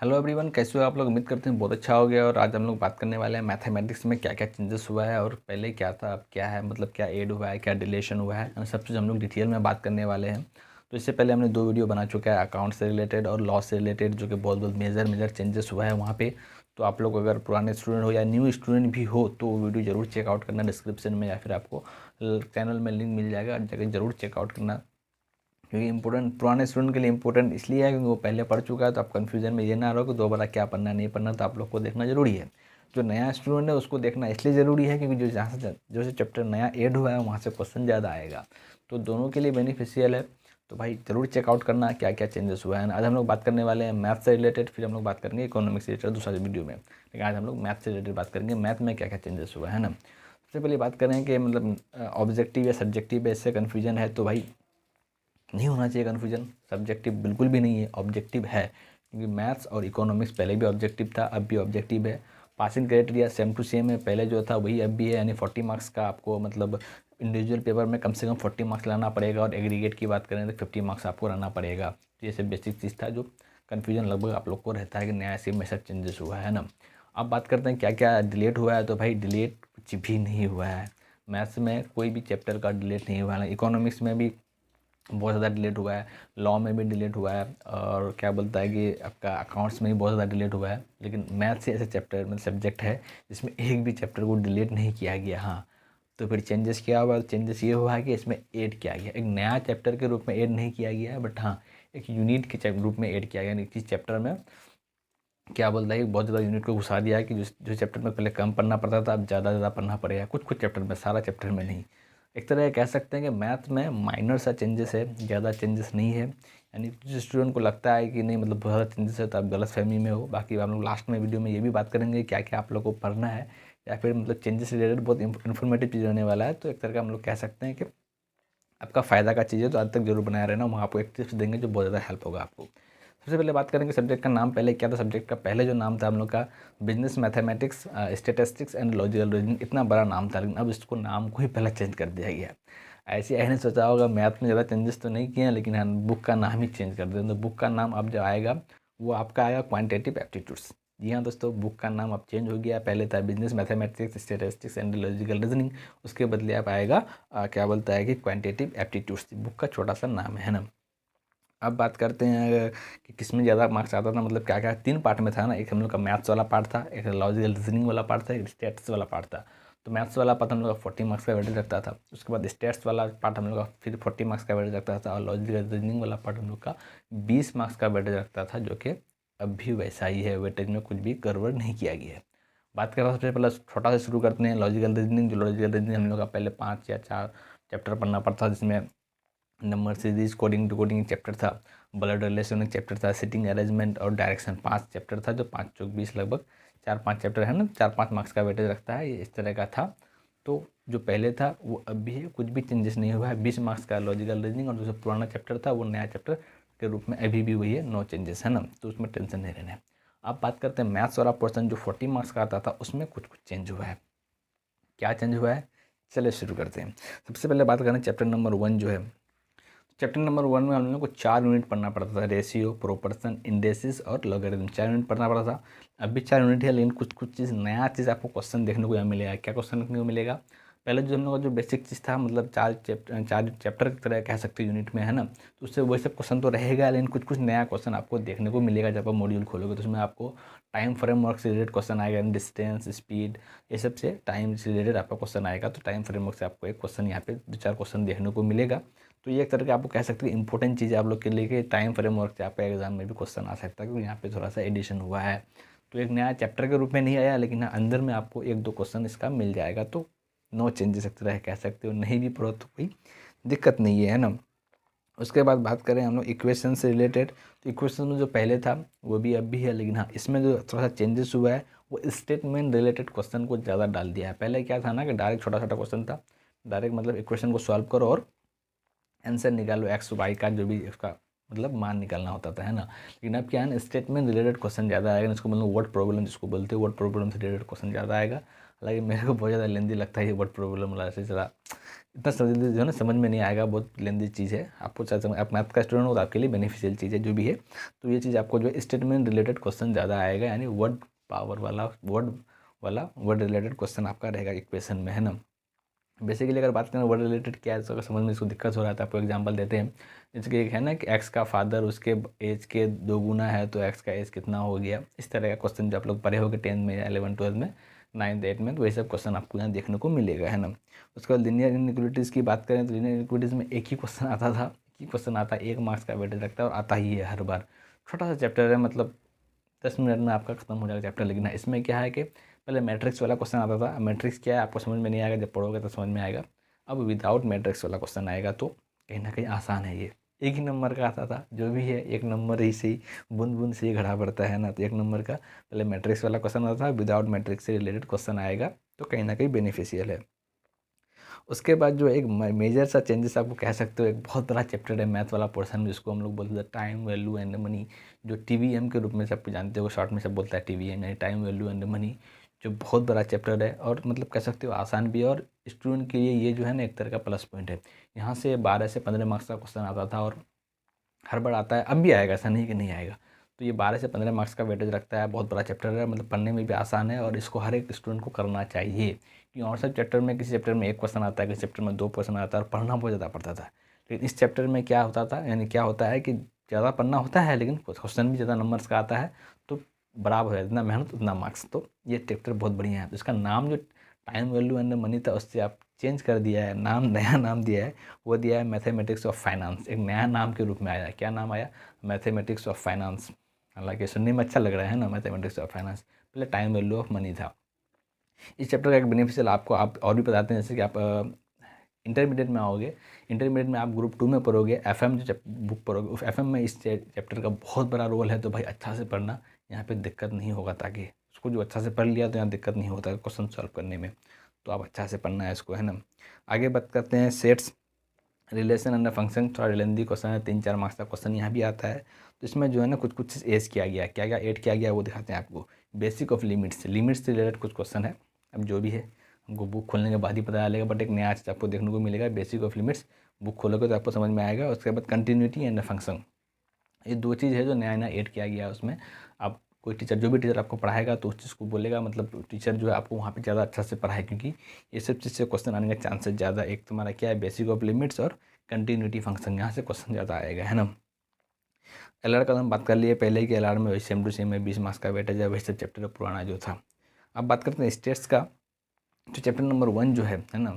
Hello everyone, कैसे हो आप लोग। उम्मीद करते हैं बहुत अच्छा हो गया। और आज हम लोग बात करने वाले हैं मैथमेटिक्स में क्या क्या चेंजेस हुआ है और पहले क्या था अब क्या है, मतलब क्या ऐड हुआ है, क्या डिलीशन हुआ है, सब चीज़ हम लोग डिटेल में बात करने वाले हैं। तो इससे पहले हमने 2 वीडियो बना चुका है अकाउंट से रिलेटेड और लॉस से रिलेटेड, जो कि बहुत बहुत मेजर चेंजेस हुआ है वहाँ पे। तो आप लोग अगर पुराने स्टूडेंट हो या न्यू स्टूडेंट भी हो तो वो वीडियो ज़रूर चेकआउट करना डिस्क्रिप्शन में, या फिर आपको चैनल में लिंक मिल जाएगा, जगह ज़रूर चेकआउट करना। क्योंकि इंपॉर्टेंट पुराने स्टूडेंट के लिए इंपॉर्टेंट इसलिए है क्योंकि वो पहले पढ़ चुका है, तो आप कंफ्यूजन में ये ना रहो कि दोबारा क्या पढ़ना नहीं पढ़ना, तो आप लोग को देखना जरूरी है। जो नया स्टूडेंट है उसको देखना इसलिए ज़रूरी है क्योंकि जो जहाँ से जो से चैप्टर नया ऐड हुआ है वहाँ से क्वेश्चन ज़्यादा आएगा, तो दोनों के लिए बेनिफिशियल है। तो भाई ज़रूर चेकआउट करना क्या क्या चेंजेस हुआ है। आज हम लोग बात करने वाले हैं मैथ से रिलेटेड, फिर हम लोग बात करेंगे इकोनॉमिक्स से रिलेटेड दूसरा वीडियो में, लेकिन आज हम लोग मैथ से रिलेटेड बात करेंगे, मैथ में क्या क्या चेंजेस हुआ है ना। सबसे पहले बात करें कि मतलब ऑब्जेक्टिव या सब्जेक्टिव बेस से कन्फ्यूजन है, तो भाई नहीं होना चाहिए कन्फ्यूजन। सब्जेक्टिव बिल्कुल भी नहीं है, ऑब्जेक्टिव है, क्योंकि मैथ्स और इकोनॉमिक्स पहले भी ऑब्जेक्टिव था, अब भी ऑब्जेक्टिव है। Passing criteria same to same है, पहले जो था वही अब भी है, यानी 40 मार्क्स का आपको मतलब इंडिविजुअल पेपर में कम से कम 40 मार्क्स लाना पड़ेगा, और एग्रीगेट की बात करें तो 50 मार्क्स आपको लाना पड़ेगा। तो ये सब बेसिक चीज़ था जो कन्फ्यूजन लगभग आप लोग को रहता है कि नया सिम में सब चेंजेस हुआ है ना। अब बात करते हैं क्या क्या डिलीट हुआ है, तो भाई डिलीट कुछ भी नहीं हुआ है। मैथ्स में कोई भी चैप्टर का डिलीट नहीं हुआ है, इकोनॉमिक्स में भी बहुत ज़्यादा डिलीट हुआ है, लॉ में भी डिलीट हुआ है, और क्या बोलता है कि आपका अकाउंट्स में भी बहुत ज़्यादा डिलीट हुआ है। लेकिन मैथ से ऐसे चैप्टर मतलब सब्जेक्ट है जिसमें एक भी चैप्टर को डिलीट नहीं किया गया। हाँ, तो फिर चेंजेस क्या हुआ, चेंजेस ये हुआ है कि इसमें ऐड किया गया, एक नया चैप्टर के रूप में ऐड नहीं किया गया है, बट हाँ एक यूनिट के रूप में ऐड किया गया। यानी किस चैप्टर में क्या बोलता है कि बहुत ज़्यादा यूनिट को घुसा दिया है कि जो चैप्टर में पहले कम पढ़ना पड़ता था अब ज़्यादा पढ़ना पड़ेगा, कुछ कुछ चैप्टर में, सारा चैप्टर में नहीं। एक तरह कह सकते हैं कि मैथ में माइनर सा चेंजेस है, ज़्यादा चेंजेस नहीं है। यानी जिस स्टूडेंट को लगता है कि नहीं मतलब बहुत ज़्यादा चेंजेस है तो आप गलत फहमी में हो। बाकी हम लोग लास्ट में वीडियो में ये भी बात करेंगे क्या क्या आप लोग को पढ़ना है, या फिर मतलब चेंजेस रिलेटेड बहुत इन्फॉर्मेटिव चीज़ होने वाला है। तो एक तरह का हम लोग कह सकते हैं कि आपका फ़ायदा का चीज़ है, तो आज तक जरूर बनाया रहना, वहाँ आपको एक टिप्स देंगे जो बहुत ज़्यादा हेल्प होगा आपको। सबसे पहले बात करेंगे सब्जेक्ट का नाम पहले क्या था। सब्जेक्ट का पहले जो नाम था हम लोग का business mathematics statistics and logical reasoning, इतना बड़ा नाम था, लेकिन अब इसको नाम को ही पहले चेंज कर दिया गया। ऐसे ही सोचा होगा मैथ में ज़्यादा चेंजेस तो नहीं किए हैं, लेकिन हाँ बुक का नाम ही चेंज कर दिया। तो बुक का नाम अब जो आएगा वो आपका आएगा क्वान्टिटेटिव एप्टीट्यूड्स। जी हाँ दोस्तों, बुक का नाम अब चेंज हो गया। पहले था business mathematics statistics and logical reasoning, उसके बदले आप आएगा क्या बोलता है कि क्वान्टिटेटिव एप्टीट्यूड्स। बुक का छोटा सा नाम है ना। अब बात करते हैं कि किस में ज़्यादा मार्क्स आता था, मतलब क्या क्या 3 पार्ट में था ना। एक हम लोग का मैथ्स वाला पार्ट था, एक लॉजिकल रीजनिंग वाला पार्ट था, एक स्टैट्स वाला पार्ट था। तो मैथ्स वाला पार्ट हम लोग का 40 मार्क्स का वेटेज रखता था। उसके बाद स्टैट्स वाला पार्ट हम लोग का फिर 40 मार्क्स का वेटेज रखता था, और लॉजिकल रीजनिंग वाला पार्ट हम लोग का 20 मार्क्स का वेटेज रखता था, जो कि अब भी वैसा ही है, वेटेज में कुछ भी गड़बड़ नहीं किया गया है। बात करें सबसे पहले छोटा से शुरू करते हैं लॉजिकल रीजनिंग। जो लॉजिकल रीजनिंग हम लोग का पहले 5 या 4 चैप्टर पढ़ना पड़ता, जिसमें number series coding decoding chapter था, ब्लड रिलेशन एक चैप्टर था, सिटिंग अरेंजमेंट और डायरेक्शन 5 चैप्टर था, जो 5 चौक 20 लगभग 4-5 चैप्टर है ना, 4-5 मार्क्स का वेटेज रखता है, ये इस तरह का था। तो जो पहले था वो अब भी है, कुछ भी चेंजेस नहीं हुआ है। 20 मार्क्स का लॉजिकल रीजनिंग, और जो पुराना चैप्टर था वो नया चैप्टर के रूप में अभी भी वही है, नो चेंजेस है ना, तो उसमें टेंशन नहीं रहना है। अब बात करते हैं मैथ्स वाला पोर्सन जो 40 मार्क्स का आता था, उसमें कुछ कुछ चेंज हुआ है। क्या चेंज हुआ है, चलिए शुरू करते हैं। सबसे पहले बात करें चैप्टर नंबर 1 जो है। चैप्टर नंबर 1 में हम लोग को 4 यूनिट पढ़ना पड़ता था, रेशियो, प्रोपोर्शन, इंडेसिस और लॉगरिथम, 4 यूनिट पढ़ना पड़ता था। अब भी 4 यूनिट है, लेकिन कुछ कुछ चीज़ नया चीज़ आपको क्वेश्चन देखने को यहाँ मिलेगा। क्या क्वेश्चन देखने को मिलेगा, पहले जो हम लोग का जो बेसिक चीज़ था, मतलब 4 चैप्टर की तरह कह सकते हैं यूनिट में है ना, तो उससे वही सब क्वेश्चन तो रहेगा, लेकिन कुछ कुछ नया क्वेश्चन आपको देखने को मिलेगा जब आप मॉड्यूल खोलोगे। तो उसमें आपको टाइम फ्रेमवर्क से रिलेटेड क्वेश्चन आएगा, डिस्टेंस, स्पीड, ये सब से टाइम से रिलेटेड आपका क्वेश्चन आएगा। तो टाइम फ्रेमवर्क से आपको एक क्वेश्चन यहाँ पे 2-4 क्वेश्चन देखने को मिलेगा। तो ये एक तरह के आपको कह सकते हैं इंपॉर्टेंट चीज़ आप लोग के लिए कि टाइम फ्रेमवर्क से आपका एग्जाम में भी क्वेश्चन आ सकता है, क्योंकि यहाँ पे थोड़ा सा एडिशन हुआ है। तो एक नया चैप्टर के रूप में नहीं आया, लेकिन हाँ अंदर में आपको 1-2 क्वेश्चन इसका मिल जाएगा। तो नो चेंजेस एक तरह कह सकते हो, नहीं भी पढ़ो तो कोई दिक्कत नहीं है ना। उसके बाद बात करें हम लोग इक्वेशन से रिलेटेड, तो इक्वेशन में जो पहले था वो भी अब भी है, लेकिन हाँ इसमें जो थोड़ा सा चेंजेस हुआ है वो स्टेटमेंट रिलेटेड क्वेश्चन को ज़्यादा डाल दिया है। पहले क्या था ना कि डायरेक्ट छोटा छोटा क्वेश्चन था, डायरेक्ट मतलब इक्वेशन को सॉल्व करो और आंसर निकालो, एक्स वाई का जो भी उसका मतलब मान निकालना होता था है ना। लेकिन अब क्या है ना, स्टेटमेंट रिलेटेड क्वेश्चन ज़्यादा आएगा, इसको मतलब वर्ड प्रॉब्लम जिसको बोलते हैं, वर्ड प्रॉब्लम से रिलेटेड क्वेश्चन ज़्यादा आएगा। हालांकि मेरे को बहुत ज़्यादा लेंदी लगता है ये वर्ड प्रॉब्लम वाला से ज़रा इतना जल्दी जो है ना समझ में नहीं आएगा, बहुत लेंदी चीज़ है। आपको आप मैथ का स्टूडेंट हो तो आपके लिए बेनिफिशियल चीज़ है जो भी है। तो ये चीज़ आपको जो है स्टेटमेंट रिलेटेड क्वेश्चन ज़्यादा आएगा, यानी वर्ड पावर वाला वर्ड रिलेटेड क्वेश्चन आपका रहेगा इक्वेशन में, है ना। बेसिकली अगर बात करें वर्ड रिलेटेड क्या है, तो अगर समझ में इसको दिक्कत हो रहा है तो आपको एग्जांपल देते हैं। जैसे कि एक है ना कि एक्स का फादर उसके एज के 2 गुना है, तो एक्स का एज कितना हो गया। इस तरह का क्वेश्चन जो आप लोग पढ़े होगे 10 में, 11, 12 में, 9th 8th में, तो वही सब क्वेश्चन आपको यहाँ देखने को मिलेगा, है ना। उसके बाद लीनियर इनइक्वालिटीज़ की बात करें तो लीनियर इनइक्वालिटीज़ में एक ही क्वेश्चन आता था, एक ही क्वेश्चन आता है, 1 मार्क्स का वेटेज रखता है और आता ही है हर बार। छोटा सा चैप्टर है, मतलब 10 मिनट में आपका खत्म हो जाएगा चैप्टर। लेकिन इसमें क्या है कि पहले मैट्रिक्स वाला क्वेश्चन आता था। मैट्रिक्स क्या है आपको समझ में नहीं आएगा, जब पढ़ोगे तो समझ में आएगा। अब विदाउट मैट्रिक्स वाला क्वेश्चन आएगा, तो कहीं ना कहीं आसान है ये। एक ही नंबर का आता था, जो भी है एक नंबर ही से ही, बूंद बूंद से ही घड़ा पड़ता है ना। तो 1 नंबर का पहले मैट्रिक्स वाला क्वेश्चन आता था, विदाउट मैट्रिक्स से रिलेटेड क्वेश्चन आएगा, तो कहीं ना कहीं बेनिफिशियल है। उसके बाद जो एक मेजर सा चेंजेस आपको कह सकते हो, एक बहुत बड़ा चैप्टर है मैथ वाला पोर्शन, जिसको हम लोग बोलते हैं टाइम वैल्यू एंड मनी, जो टीवीएम के रूप में सबको जानते हो, शॉर्ट में सब बोलता है टीवीएम, यानी टाइम वैल्यू एंड मनी, जो बहुत बड़ा चैप्टर है और मतलब कह सकते हो आसान भी है। और स्टूडेंट के लिए ये जो है ना एक तरह का प्लस पॉइंट है। यहाँ से 12 से 15 मार्क्स का क्वेश्चन आता था और हर बार आता है, अब भी आएगा, ऐसा नहीं कि नहीं आएगा। तो ये 12 से 15 मार्क्स का वेटेज रखता है, बहुत बड़ा चैप्टर है, मतलब पढ़ने में भी आसान है और इसको हर एक स्टूडेंट को करना चाहिए। क्योंकि और सब चैप्टर में किसी चैप्टर में 1 क्वेश्चन आता है, किसी चैप्टर में 2 क्वेश्चन आता है और पढ़ना बहुत ज़्यादा पड़ता था। लेकिन इस चैप्टर में क्या होता था, यानी क्या होता है कि ज़्यादा पढ़ना होता है लेकिन क्वेश्चन भी ज़्यादा नंबर्स का आता है, तो बराबर है, जितना मेहनत उतना मार्क्स। तो ये चैप्टर बहुत बढ़िया है। तो इसका नाम जो टाइम वैल्यू एंड मनी था, उससे आप चेंज कर दिया है नाम, नया नाम दिया है, वो दिया है मैथमेटिक्स ऑफ फाइनेंस। एक नया नाम के रूप में आया। क्या नाम आया? Mathematics of finance. हालांकि सुनने में अच्छा लग रहा है ना, मैथमेटिक्स ऑफ फाइनेंस। पहले टाइम वैल्यू ऑफ मनी था। इस चैप्टर का एक बेनिफिशियल आपको आप और भी बताते हैं, जैसे कि आप इंटरमीडिएट में आओगे, इंटरमीडिएट में आप ग्रुप 2 में पढ़ोगे, एफएम जो बुक पढ़ोगे, उस एफएम में इस चैप्टर का बहुत बड़ा रोल है। तो भाई अच्छा से पढ़ना, यहाँ पे दिक्कत नहीं होगा, ताकि उसको जो अच्छा से पढ़ लिया तो यहाँ दिक्कत नहीं होता क्वेश्चन सॉल्व करने में। तो आप अच्छा से पढ़ना है इसको, है ना। आगे बात करते हैं सेट्स, रिलेशन एंड फंक्शन। थोड़ा लेंदी क्वेश्चन है, 3-4 मार्क्स का क्वेश्चन यहाँ भी आता है। तो इसमें जो है ना कुछ कुछ एज किया गया, क्या क्या ऐड किया गया वो दिखाते हैं आपको। बेसिक ऑफ लिमिट्स, लिमिट्स से रिलेटेड कुछ क्वेश्चन है। अब जो भी है हमको बुक खोलने के बाद ही पता चलेगा, बट एक नया चीज़ आपको देखने को मिलेगा। बेसिक ऑफ लिमिट्स बुक खोलोगे तो आपको समझ में आएगा। उसके बाद कंटिन्यूटी एंड फंक्शन, ये 2 चीज़ है जो नया नया ऐड किया गया है उसमें। आप कोई टीचर, जो भी टीचर आपको पढ़ाएगा तो उस चीज़ को बोलेगा, मतलब टीचर जो है आपको वहाँ पे ज़्यादा अच्छा से पढ़ाए, क्योंकि ये सब चीज़ से क्वेश्चन आने के चांसेस ज़्यादा। एक तुम्हारा क्या है, बेसिक ऑफ लिमिट्स और कंटिन्यूटी फंक्शन, यहाँ से क्वेश्चन ज़्यादा आएगा, है ना। एलआर का हम बात कर लिए पहले ही कि एलआर में वही सेम टू सेम है, 20 मार्क्स का वेटेज है, वही सब चैप्टर पुराना जो था। अब बात करते हैं स्टेट्स का। तो चैप्टर नंबर 1 जो है ना,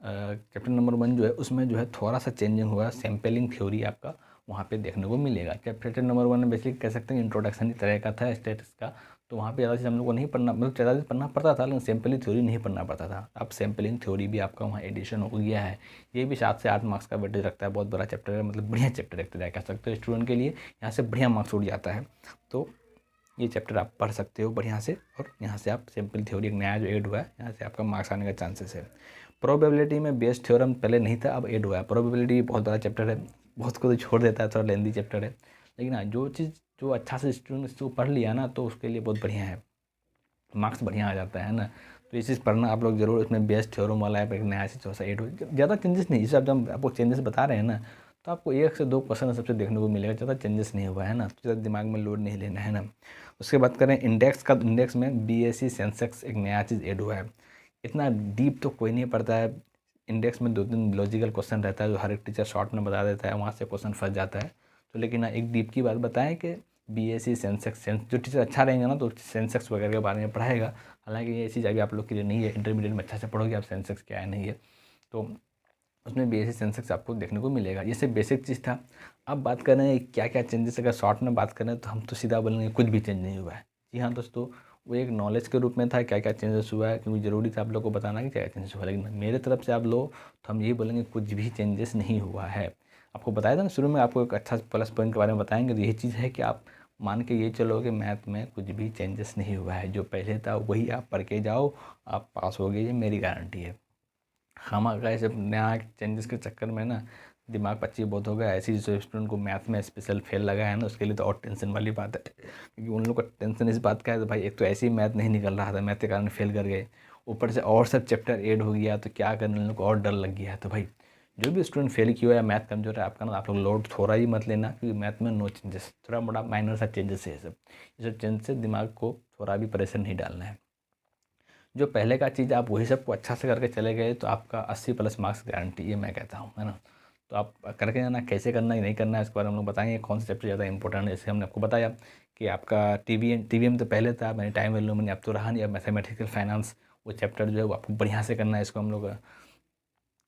चैप्टर नंबर 1 जो है उसमें जो है थोड़ा सा चेंजिंग हुआ, सैम्पलिंग थ्योरी आपका वहाँ पे देखने को मिलेगा। चैप्टर नंबर 1 में बेसिक कह सकते हैं इंट्रोडक्शन ही तरह का था स्टेट्स का। तो वहाँ पे ज़्यादा चीज़ हम लोग को नहीं पढ़ना, मतलब ज़्यादा चीज़ पढ़ना पड़ता था, लेकिन सैम्पलिंग थ्योरी नहीं पढ़ना पड़ता था। अब सैम्पलिंग थ्योरी भी आपका वहाँ एडिशन हो गया है। ये भी 7 से 8 मार्क्स का वेटेज रखता है, बहुत बड़ा चैप्टर है, मतलब बढ़िया चैप्टर एक तरह कह सकते हो स्टूडेंट के लिए। यहाँ से बढ़िया मार्क्स उठ जाता है। तो ये चैप्टर आप पढ़ सकते हो बढ़िया से, और यहाँ से आप सिंपल थ्योरी एक नया जो ऐड हुआ है, यहाँ से आपका मार्क्स आने का चांसेस है। प्रोबेबिलिटी में बेस थ्योरम पहले नहीं था, अब ऐड हुआ है। प्रोबेबिलिटी बहुत बड़ा चैप्टर है, बहुत को तो छोड़ देता है, थोड़ा लेंदी चैप्टर है। लेकिन हाँ, जो चीज़ जो अच्छा से स्टूडेंट इसको पढ़ लिया ना, तो उसके लिए बहुत बढ़िया है, मार्क्स बढ़िया आ जाता है ना। तो ये चीज़ पढ़ना आप लोग जरूर। इसमें बेस थ्योरम वाला है, एक नया चीज़ थोड़ा सा ऐड हो, ज़्यादा चेंजेस नहीं। जैसे जब आपको चेंजेस बता रहे हैं ना, तो आपको 1 से 2 क्वेश्चन सबसे देखने को मिलेगा, ज़्यादा चेंजेस नहीं हुआ है ना, तो ज़्यादा दिमाग में लोड नहीं लेना है ना। उसके बात करें इंडेक्स का, इंडेक्स में बीएससी सेंसेक्स एक नया चीज़ ऐड हुआ है। इतना डीप तो कोई नहीं पढ़ता है। इंडेक्स में 2-3 लॉजिकल क्वेश्चन रहता है, जो हर एक टीचर शॉर्ट में बता देता है, वहाँ से क्वेश्चन फंस जाता है। तो लेकिन हाँ, एक डीप की बात बताएं कि बीएससी सेंसेक्स, जो टीचर अच्छा रहेंगे ना, तो सेंसेक्स वगैरह के बारे में पढ़ाएगा। हालांकि ये चीज़ अभी आप लोग के लिए नहीं है, इंटरमीडिएट में अच्छा से पढ़ोगे आप सेंसेक्स क्या है नहीं है, तो उसमें बेसिक सेंसेक्स आपको देखने को मिलेगा। ये सिर्फ बेसिक चीज़ था। अब बात कर रहे हैं क्या क्या चेंजेस, अगर शॉर्ट में बात करें तो हम तो सीधा बोलेंगे कुछ भी चेंज नहीं हुआ है। जी हाँ दोस्तों, वो एक नॉलेज के रूप में था क्या क्या चेंजेस हुआ है, क्योंकि ज़रूरी था आप लोग को बताना कि क्या क्या चेंजेस हुआ है। लेकिन मेरे तरफ से आप लो तो हम यही बोलेंगे कुछ भी चेंजेस नहीं हुआ है। आपको बताया था ना शुरू में, आपको एक अच्छा प्लस पॉइंट के बारे में बताएंगे, तो यही चीज़ है कि आप मान के ये चलो कि मैथ में कुछ भी चेंजेस नहीं हुआ है। जो पहले था वही आप पढ़ के जाओ, आप पास हो गए, ये मेरी गारंटी है। हम अगर ऐसे नया चेंजेस के चक्कर में ना दिमाग पच्ची बहुत हो गया। ऐसी जो स्टूडेंट को मैथ में स्पेशल फेल लगा है ना, उसके लिए तो और टेंशन वाली बात है, क्योंकि उन लोग का टेंशन इस बात का है तो भाई, एक तो ऐसे ही मैथ नहीं निकल रहा था, मैथ के कारण फेल कर गए, ऊपर से और सब चैप्टर ऐड हो गया तो क्या करने लोग को और डर लग गया है। तो भाई जो भी स्टूडेंट फेल किया या मैथ कमजोर है आपका ना, आप लोग लोड थोड़ा ही मत लेना, क्योंकि मैथ में नो चेंजेस, थोड़ा मोड़ा माइनर सा चेंजेस है ये सब चेंज से दिमाग को थोड़ा भी प्रेशर नहीं डालना है। जो पहले का चीज़ आप वही सबको अच्छा से करके चले गए तो आपका 80+ मार्क्स गारंटी, ये मैं कहता हूँ, है ना। तो आप करके जाना, कैसे करना है नहीं करना है इसके बारे में हम लोग बताएंगे, कौन सा चैप्टर ज़्यादा इंपॉर्टेंट है। जैसे हमने आपको बताया कि आपका टीवीएम तो पहले था, मैंने टाइम वैल्यू मैंने अब तो रहा नहीं, अब मैथमेटिकल फाइनेंस वो चैप्टर जो है वो आपको बढ़िया से करना है। इसको हम लोग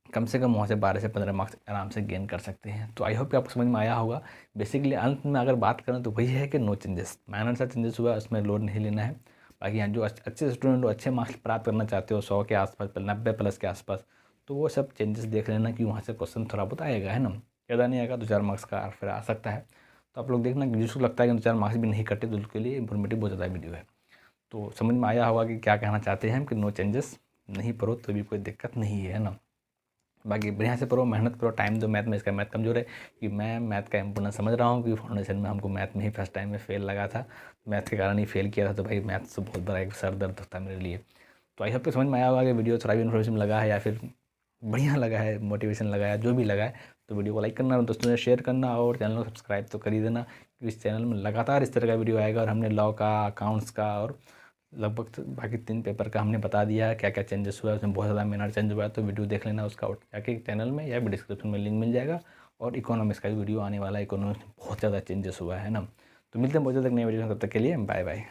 कम से कम वहाँ से 12 से 15 मार्क्स आराम से गेन कर सकते हैं। तो आई होप कि आपको समझ में आया होगा। बेसिकली अंत में अगर बात करें तो वही है कि नो चेंजेस, माइनर सा चेंजेस हुआ उसमें लोड नहीं लेना है। बाकी यहाँ जो अच्छे स्टूडेंट हो, अच्छे मार्क्स प्राप्त करना चाहते हो 100 के आसपास, 90+ के आसपास, तो वो सब चेंजेस देख लेना कि वहाँ से क्वेश्चन थोड़ा बहुत आएगा, है ना। ज़्यादा नहीं आएगा, 2-4 मार्क्स का फिर आ सकता है। तो आप लोग देखना कि जिसको लगता है कि 2-4 मार्क्स भी नहीं कटे तो उसके लिए इन्फॉर्मेटिव बहुत ज़्यादा वीडियो है। तो समझ में आया होगा कि क्या कहना चाहते हैं हम कि नो चेंजेस, नहीं पढ़ो तो भी कोई दिक्कत नहीं है ना। बाकी बढ़िया से पढ़ो, मेहनत करो, टाइम दो मैथ में। इसका मैथ कमज़ोर है कि मैं मैथ का इम्पोर्टेंस समझ रहा हूँ कि फाउंडेशन में हमको मैथ में ही फर्स्ट टाइम में फेल लगा था, मैथ के कारण ही फेल किया था। तो भाई मैथ से बहुत बड़ा एक सर दर्द होता है मेरे लिए। तो आई होप कि समझ में आया होगा कि वीडियो थोड़ा भी इन्फॉर्मेशन लगा है या फिर बढ़िया लगा है, मोटिवेशन लगा है, जो भी लगा है, तो वीडियो को लाइक करना और दोस्तों से शेयर करना और चैनल को सब्सक्राइब तो कर ही देना, क्योंकि इस चैनल में लगातार इस तरह का वीडियो आएगा। और हमने लॉ का, अकाउंट्स का और लगभग बाकी 3 पेपर का हमने बता दिया है क्या क्या चेंजेस हुआ है, उसमें बहुत ज़्यादा माइनर चेंज हुआ है। तो वीडियो देख लेना उसका, जाके चैनल में या डिस्क्रिप्शन में लिंक मिल जाएगा। और इकोनॉमिक्स का भी वीडियो आने वाला है, इकोनॉमिक्स में बहुत ज़्यादा चेंजेस हुआ है ना। तो मिलते हैं बहुत ज़्यादा नई वीडियो में, तब तक के लिए बाय बाय।